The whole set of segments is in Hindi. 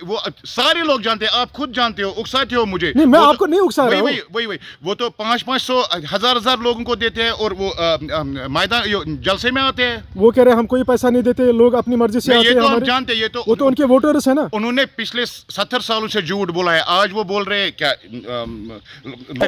वो सारे लोग जानते हैं, आप खुद जानते हो, उकसाते हो मुझे। नहीं, मैं वो आपको नहीं उकसा रहा हूँ। वही वो तो 500-500 हजार लोगों को देते हैं और वो मैदान जलसे में आते हैं। वो कह रहे हैं हम कोई पैसा नहीं देते, लोग अपनी मर्जी से नहीं, आते ये हैं तो हम हमारे। जानते हैं, ये तो वो तो उनके वोटर्स है ना। उन्होंने पिछले 70 सालों से झूठ बोला है, आज वो बोल रहे हैं क्या?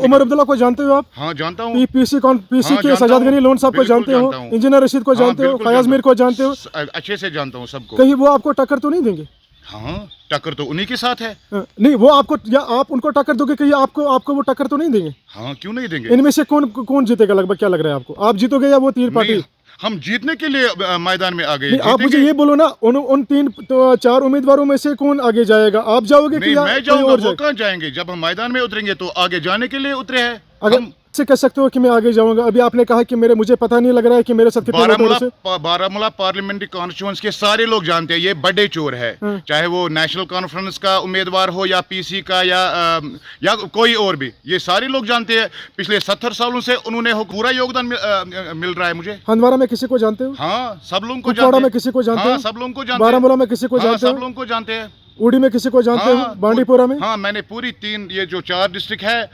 उमर अब्दुल्ला को जानते हो आप? हाँ जानता हूँ। पीसी हाँ, के जानता सजाद हूँ। गनी लोन साहब को बिल्कुल जानते हो, जानता हूँ। इंजीनियर रशीद को हाँ, जानते हो, बिल्कुल फयाज जानता मीर को जानते हो। अच्छे से जानता हूँ सबको। कहीं वो आपको टक्कर तो नहीं देंगे? हाँ, टक्कर तो उन्हीं के साथ है। नहीं, वो आपको या आप उनको टक्कर दोगे, कहीं आपको वो टक्कर तो नहीं देंगे? हाँ, क्यों नहीं देंगे? इनमें से कौन जीतेगा लगभग, क्या लग रहा है आपको? आप जीतोगे या वो तीन पार्टी? नहीं, हम जीतने के लिए मैदान में आ गए। नहीं, आप मुझे ये बोलो ना, उन 3-4 उम्मीदवारों में से कौन आगे जाएगा? आप जाओगे नहीं, कि मैं जाऊंगा, वो कहाँ जाएंगे? जब हम मैदान में उतरेंगे तो आगे जाने के लिए उतरे हैं। अगर से कह सकते हो कि मैं आगे जाऊंगा? अभी आपने कहा कि मुझे पता नहीं लग रहा है कि मेरे साथ कितने वोटर्स हैं। बारामूला पार्लियामेंट्री कॉन्स्टिट्यूएंसी के सारे लोग जानते हैं ये बड़े चोर है। चाहे वो नेशनल कॉन्फ्रेंस का उम्मीदवार हो या पीसी का या कोई और भी, ये सारे लोग जानते हैं। पिछले 70 सालों से उन्होंने पूरा योगदान मिल रहा है मुझे। हंदवाड़ा में किसी को जानते हो? हाँ, सब लोगों को जानते हैं। में किसी को जानते हो? सब लोगों को जानते हैं। बारामूला में किसी को जानते हो? सब लोगों को जानते हैं। उड़ी में किसी को जानते हो? बांडीपुरा में? हाँ, मैंने पूरी ये जो 4 डिस्ट्रिक्ट है,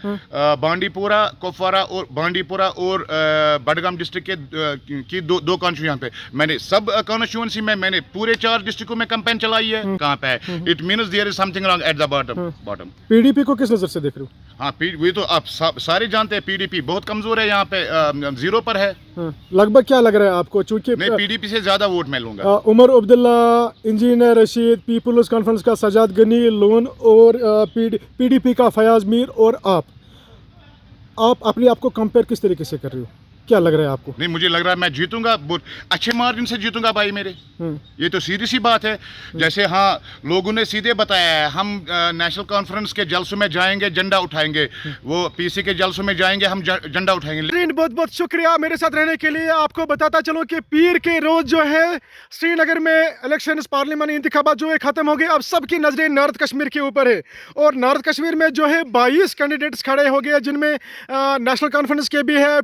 बांडीपुरा, कुपवारा और बांडीपुरा और बडगाम डिस्ट्रिक्ट की दो कॉन्स्टिट्यूंसी यहाँ पे मैंने सब कॉन्स्टिट्यूंसी में मैंने पूरे 4 डिस्ट्रिक्टों में कैंपेन चलाई है। कहाँ पे है? It means there is something wrong at the bottom. PDP को किस नजर से देख रहे हो? हाँ, वे तो आप सारे जानते हैं, पीडीपी बहुत कमजोर है, यहाँ पे 0 पर है। लगभग क्या लग रहा है आपको? चूंकि मैं पीडीपी से ज्यादा वोट मैं लूंगा। Omar Abdullah, engineer Rashid, people's conference का सजाद गनी लोन और पीडीपी का फयाज मीर और आप अपने आप को कंपेयर किस तरीके से कर रहे हो? क्या लग रहा है आपको? नहीं, मुझे लग रहा है मैं जीतूंगा, अच्छे मार्जिन से जीतूंगा भाई मेरे। ये तो सीधी सी बात है। जैसे हाँ, लोगों ने सीधे बताया है, हम नेशनल कॉन्फ्रेंस के जलसों में जाएंगे, झंडा उठाएंगे। वो पीसी के जलसों में जाएंगे, हम झंडा उठाएंगे। बहुत बहुत शुक्रिया मेरे साथ रहने के लिए। आपको बताता चलो कि पीर के रोज जो है श्रीनगर में इलेक्शन पार्लियामानी इंतखाबात जो है खत्म हो गए। अब सबकी नजरें नॉर्थ कश्मीर के ऊपर है और नॉर्थ कश्मीर में जो है 22 कैंडिडेट्स खड़े हो गए, जिनमें नेशनल कॉन्फ्रेंस के भी है,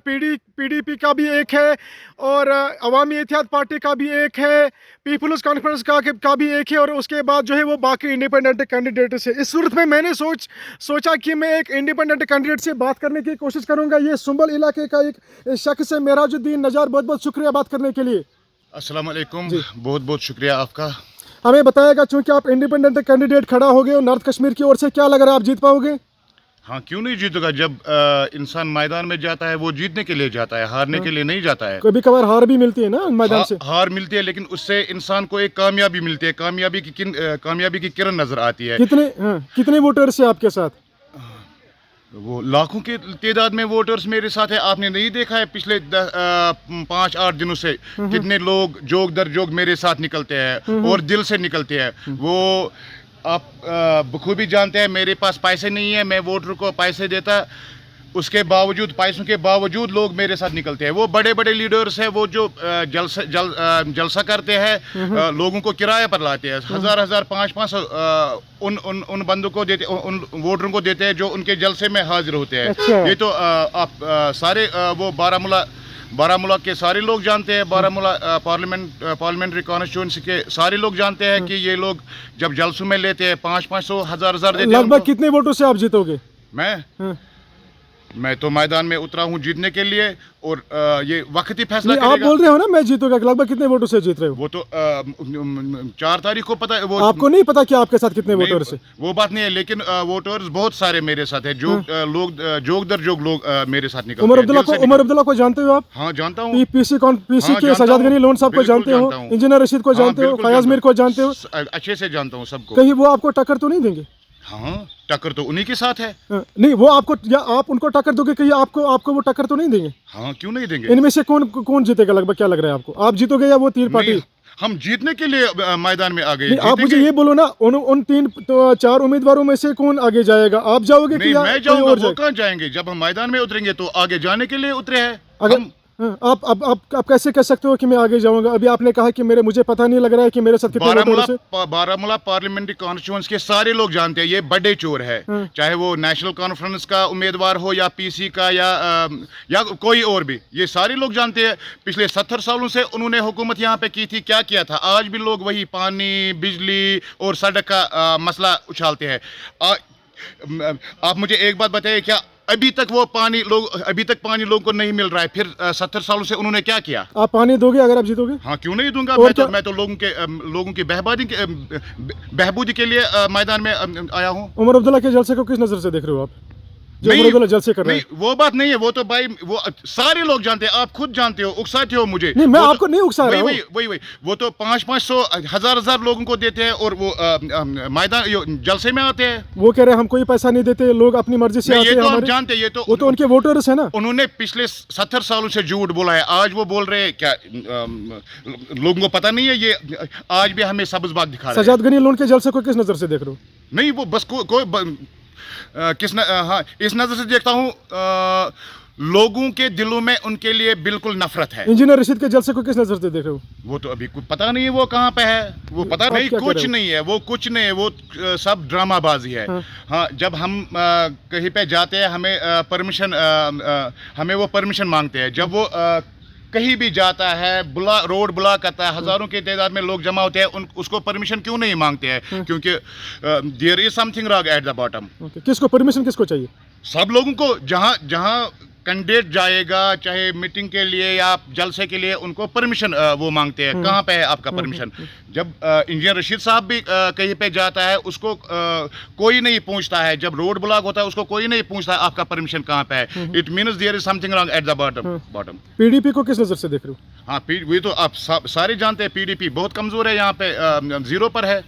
पीडीपी का भी एक है और अवामी इत्तेहाद पार्टी का भी एक है, पीपुल्स कॉन्फ्रेंस का भी एक है और उसके बाद जो है वो बाकी इंडिपेंडेंट कैंडिडेट से। इस सूरत में मैंने सोचा कि मैं एक इंडिपेंडेंट कैंडिडेट से बात करने की कोशिश करूंगा। ये सुंबल इलाके का एक शख्स है, मेराजुद्दीन नजार। बहुत बहुत शुक्रिया बात करने के लिए। अस्सलाम वालेकुम, बहुत बहुत शुक्रिया आपका। हमें बताएगा, चूंकि आप इंडिपेंडेंट कैंडिडेट खड़ा हो गए और नॉर्थ कश्मीर की ओर से, क्या लग रहा है आप जीत पाओगे? हाँ, क्यों नहीं जीतूंगा? जब इंसान मैदान में जाता है वो जीतने के लिए जाता है, हारने के लिए नहीं जाता है। कभी कभार हार भी मिलती है ना मैदान से। हार मिलती है, लेकिन उससे इंसान को एक कामयाबी मिलती है। कामयाबी की किरण नजर आती है। कितने वोटर्स है आपके साथ? वो लाखों की तादाद में वोटर्स मेरे साथ है। आपने नहीं देखा है पिछले 5-8 दिनों से कितने लोग जोग दर जोग मेरे साथ निकलते हैं और दिल से निकलते हैं। वो आप बखूबी जानते हैं, मेरे पास पैसे नहीं है, मैं वोटर को पैसे देता, उसके बावजूद, पैसों के बावजूद लोग मेरे साथ निकलते हैं। वो बड़े बड़े लीडर्स हैं, वो जो जलसा करते हैं, लोगों को किराए पर लाते हैं, 1000-1000, 500 उन बंदों को देते, उन वोटरों को देते हैं जो उनके जलसे में हाजिर होते हैं। अच्छा। ये तो आप सारे वो बारामूला के सारे लोग जानते हैं। बारामूला पार्लियामेंट्री कॉन्स्टिट्यूएंसी के सारे लोग जानते हैं कि ये लोग जब जलसों में लेते हैं 500-500, 1000-1000 देते हैं। लगभग कितने वोटों से आप जीतोगे? मैं तो मैदान में उतरा हूँ जीतने के लिए और ये वक्त ही फैसला करेगा। आप बोल रहे हो ना मैं जीतूंगा, लगभग कितने वोटों से जीत रहे हो? वो तो 4 तारीख को पता है। वो आपको नहीं पता कि आपके साथ कितने वोटर्स है? वो बात नहीं है, लेकिन वोटर्स बहुत सारे मेरे साथ है। जोग दर जोग लोग मेरे साथ निकलते हैं। उमर अब्दुल्ला को जानते हो आप? हाँ, जानता हूँ। पीसी के सजाद गनी लोन साहब को जानते हो, इंजीनियर रशीद को जानते हो, फयाज मीर को जानते हो? अच्छे से जानता हूँ सबको। कहीं वो आपको टक्कर तो नहीं देंगे? हाँ, टक्कर तो उन्हीं के साथ है। नहीं, वो आपको या आप उनको टक्कर दोगे, कहीं आपको वो टक्कर तो नहीं देंगे? हाँ, क्यों नहीं देंगे? इनमें से कौन जीतेगा लगभग, क्या लग रहा है आपको? आप जीतोगे या वो तीन पार्टी? हम जीतने के लिए मैदान में आ गए। आप मुझे ये बोलो ना, उन 3-4 उम्मीदवारों में से कौन आगे जाएगा? आप जाओगे कि मैं जाऊंगा, वो कहाँ जाएंगे? जब हम मैदान में उतरेंगे तो आगे जाने के लिए उतरे हैं। हाँ, आप कैसे कह सकते हो कि मैं आगे जाऊंगा? अभी आपने कहा कि मुझे पता नहीं लग रहा है कि मेरे साथ कितने बारामूला वोटर्स हैं। बारामूला पार्लियामेंट्री कॉन्स्टिट्यूंस के सारे लोग जानते हैं ये बड़े चोर है। हाँ। चाहे वो नेशनल कॉन्फ्रेंस का उम्मीदवार हो या पीसी का या कोई और भी, ये सारे लोग जानते हैं। पिछले 70 सालों से उन्होंने हुकूमत यहाँ पे की थी, क्या किया था। आज भी लोग वही पानी, बिजली और सड़क का मसला उछालते हैं। आप मुझे एक बात बताइए, क्या अभी तक पानी लोगों को नहीं मिल रहा है? फिर 70 सालों से उन्होंने क्या किया? आप पानी दोगे अगर आप जीतोगे? हाँ, क्यों नहीं दूंगा। और मैं तो लोगों की बहबूदी के लिए मैदान में आया हूँ। उमर अब्दुल्ला के जलसे को किस नजर से देख रहे हो आप, जो नहीं, उमर अब्दुल्ला जलसे कर रहे हैं? नहीं, वो बात नहीं है। वो तो भाई वो सारे लोग जानते हैं, आप खुद जानते हो, उकसाते हो मुझे। नहीं, मैं वो आपको नहीं उकसा रहा हूँ। वही वो तो 500 हजार लोगों को देते हैं और वो मैदान जलसे में आते हैं। वो कह रहे हैं हम कोई पैसा नहीं देते, लोग अपनी मर्जी से नहीं, आते ये हैं तो हम हमारे। जानते हैं। वो तो उनके वोटर्स है ना। उन्होंने पिछले 70 सालों से झूठ बोला है। आज वो बोल रहे हैं क्या लोगों को पता नहीं है? ये आज भी हमें सब्ज बाग दिखा रहे हैं। सजाद गनी लोन के जलसे को किस नजर से देख रहे हो? नहीं, वो बस हाँ, इस नजर से देखता हूँ, लोगों के दिलों में उनके लिए बिल्कुल नफरत है। इंजीनियर रशीद के जलसे को किस नजर से देख रहे हो? वो तो अभी कुछ पता नहीं है वो कहाँ पे है। वो पता आप नहीं, क्या कह रहे कुछ हो? नहीं है, वो कुछ नहीं है। वो सब ड्रामाबाजी है। हाँ। हाँ, जब हम कहीं पे जाते हैं, हमें वो परमिशन मांगते हैं। जब वो कहीं भी जाता है, रोड ब्लॉक करता है, हजारों की तादाद में लोग जमा होते हैं, उसको परमिशन क्यों नहीं मांगते हैं? क्योंकि there is something wrong at the bottom. किसको परमिशन किसको चाहिए? सब लोगों को, जहां कैंडिडेट जाएगा, चाहे मीटिंग के लिए या जलसे के लिए, उनको परमिशन वो मांगते हैं। कहाँ पे है आपका परमिशन? जब इंजीनियर रशीद साहब भी कहीं पे जाता है, उसको कोई नहीं पूछता है। जब रोड ब्लॉक होता है, उसको कोई नहीं पूछता है आपका परमिशन कहाँ पे है। It means there is something wrong at the bottom. PDP को किस नजर से देख रहे हो? हाँ, वही तो आप सारे जानते हैं। पीडीपी बहुत कमजोर है, यहाँ पे 0 पर है।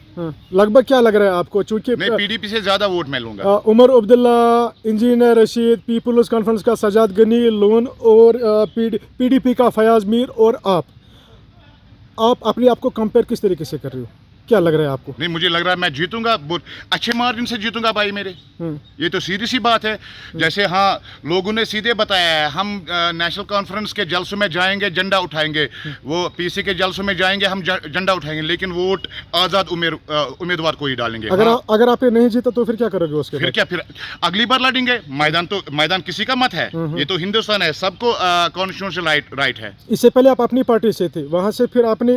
लगभग क्या लग रहा है आपको? चूंकि मैं पीडीपी से ज्यादा वोट मैं लूंगा। Omar Abdullah, engineer Rashid, people's conference का सजाद गनी लोन और पीडीपी का फयाज मीर और आप अपने आप को कंपेयर किस तरीके से कर रहे हो? क्या लग रहा है आपको? नहीं, मुझे लग रहा है मैं जीतूंगा, बहुत अच्छे मार्जिन से जीतूंगा भाई मेरे। ये तो सीधी सी बात है। जैसे हाँ, लोगों ने सीधे बताया है, हम नेशनल कॉन्फ्रेंस के जलसों में जाएंगे, झंडा उठाएंगे। वो पीसी के जलसों में जाएंगे, हम झंडा उठाएंगे, लेकिन वोट आज़ाद उम्मीदवार को ही डालेंगे। अगर आपने नहीं जीता तो फिर क्या करोगे उसके बाद? फिर अगली बार लड़ेंगे। मैदान किसी का मत है। ये तो हिंदुस्तान है, सबको कॉन्स्टिट्यूशनल राइट है। इससे पहले आप अपनी पार्टी से थे, वहां से फिर आपने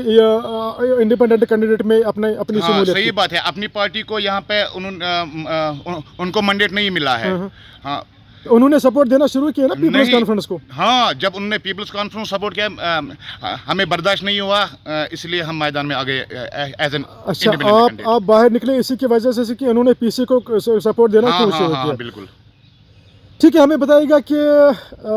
इंडिपेंडेंट कैंडिडेट में अपनी हाँ, सही बात है। अपनी पार्टी को यहाँ पे उनको मैंडेट नहीं मिला है। हाँ, उन्होंने सपोर्ट देना शुरू किया ना पीपल्स कॉन्फ्रेंस को। हाँ, जब उन्होंने पीपल्स कॉन्फ्रेंस सपोर्ट किया, हमें बर्दाश्त नहीं हुआ, इसलिए हम मैदान में आ गए एज एन इंडिपेंडेंट। आप बाहर निकले इसी की वजह से कि उन्होंने पीसी को सपोर्ट देना क्यों शुरू किया? बिल्कुल। ठीक है, हमें बताइएगा कि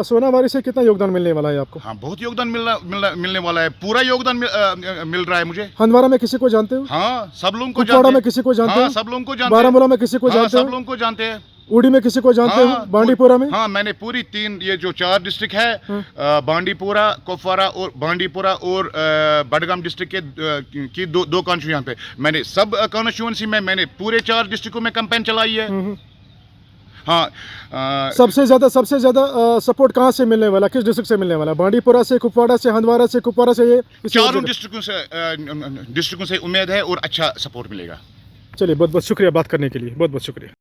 सोनावारी से कितना योगदान मिलने वाला है आपको? हाँ, बहुत योगदान मिलने वाला है। पूरा योगदान मिल रहा है मुझे। हंदवारा में किसी को जानते हो? हाँ, सब लोगों को जानते हैं। में किसी को जानते हैं? हैं? सब लोगों को जानते हैं। बारामूला में किसी को जानते हैं? सब लोगों को जानते हैं। उड़ी में किसी को जानते हो? बांडीपुरा में? हाँ, मैंने पूरी ये जो 4 डिस्ट्रिक्ट है, बांडीपुरा, कुपवारा और बांडीपुरा और बडगाम डिस्ट्रिक्ट की दो कॉन्स्टिट्यूंसी यहाँ पे मैंने सब कॉन्स्टिट्यूंसी में मैंने पूरे 4 डिस्ट्रिक्टों में कैंपेन चलाई है। हाँ, सबसे ज्यादा सपोर्ट कहाँ से मिलने वाला, किस डिस्ट्रिक्ट से मिलने वाला? बांडीपुरा से, कुपवाड़ा से, हंदवारा से, कुपवाड़ा से? ये चारों डिस्ट्रिक्टों से उम्मीद है और अच्छा सपोर्ट मिलेगा। चलिए, बहुत बहुत शुक्रिया बात करने के लिए, बहुत बहुत शुक्रिया।